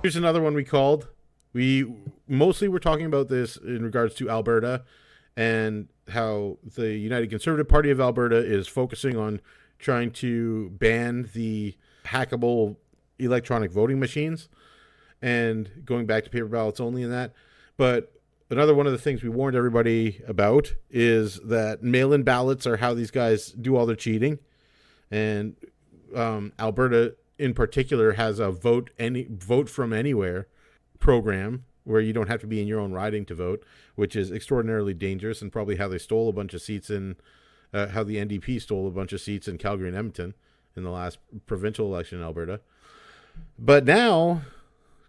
Here's another one we called. We mostly were talking about this in regards to Alberta and how the United Conservative Party of Alberta is focusing on trying to ban the hackable electronic voting machines and going back to paper ballots only in that. But another one of the things we warned everybody about is that mail-in ballots are how these guys do all their cheating. And Alberta in particular has a vote from anywhere program where you don't have to be in your own riding to vote, which is extraordinarily dangerous and probably how they stole a bunch of seats in how the NDP stole a bunch of seats in Calgary and Edmonton in the last provincial election in Alberta. But now,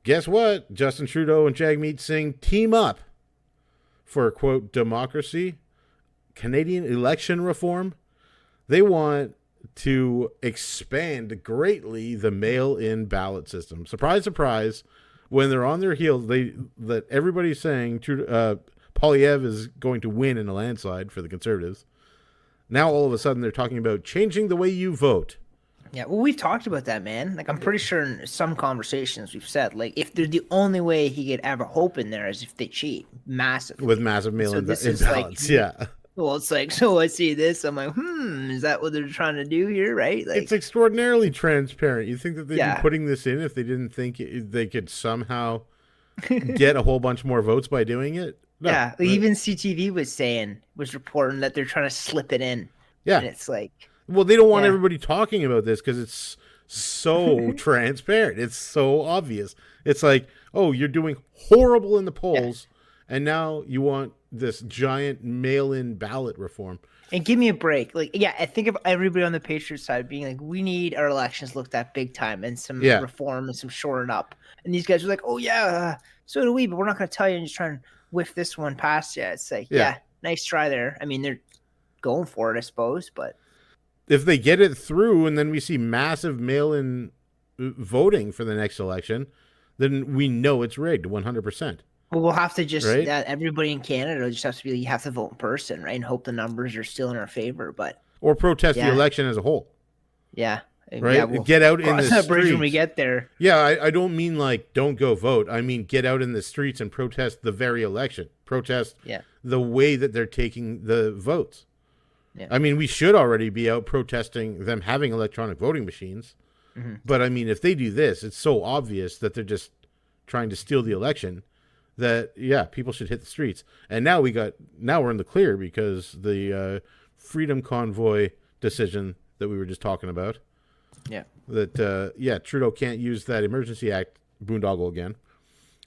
guess what? Justin Trudeau and Jagmeet Singh team up for, quote, democracy, Canadian election reform. They want to expand greatly the mail-in ballot system. Surprise, surprise. When they're on their heels, that everybody's saying Poilievre is going to win in a landslide for the Conservatives. Now all of a sudden they're talking about changing the way you vote. Yeah, well, we've talked about that, man. Like, I'm pretty sure in some conversations we've said, like, if they're the only way he could ever hope in there is if they cheat massively. With massive mail-in ballots, like, yeah. Well, it's like, so I see this, I'm like, is that what they're trying to do here, right? Like, it's extraordinarily transparent. You think that they'd be putting this in if they didn't think they could somehow get a whole bunch more votes by doing it? No. Yeah, even CTV was reporting that they're trying to slip it in. Yeah. And it's like... Well, they don't want everybody talking about this because it's so transparent. It's so obvious. It's like, oh, you're doing horrible in the polls, and now you want this giant mail-in ballot reform. And give me a break. Like, yeah, I think of everybody on the Patriots side being like, we need our elections looked at big time and some reform and some shoring up. And these guys are like, oh, yeah, so do we, but we're not going to tell you and just try and whiff this one past you. It's like, yeah, nice try there. I mean, they're going for it, I suppose, but... If they get it through and then we see massive mail-in voting for the next election, then we know it's rigged 100%. Well, we'll have to just everybody in Canada just has to be, you have to vote in person, right? And hope the numbers are still in our favor, but or protest the election as a whole. Yeah. Right. Yeah, we'll get out in the streets bridge when we get there. Yeah, I don't mean like don't go vote. I mean get out in the streets and protest the very election. Protest the way that they're taking the votes. Yeah. I mean, we should already be out protesting them having electronic voting machines. Mm-hmm. But I mean, if they do this, it's so obvious that they're just trying to steal the election that, people should hit the streets. And now we're in the clear because the Freedom Convoy decision that we were just talking about. Yeah. That, Trudeau can't use that Emergency Act boondoggle again.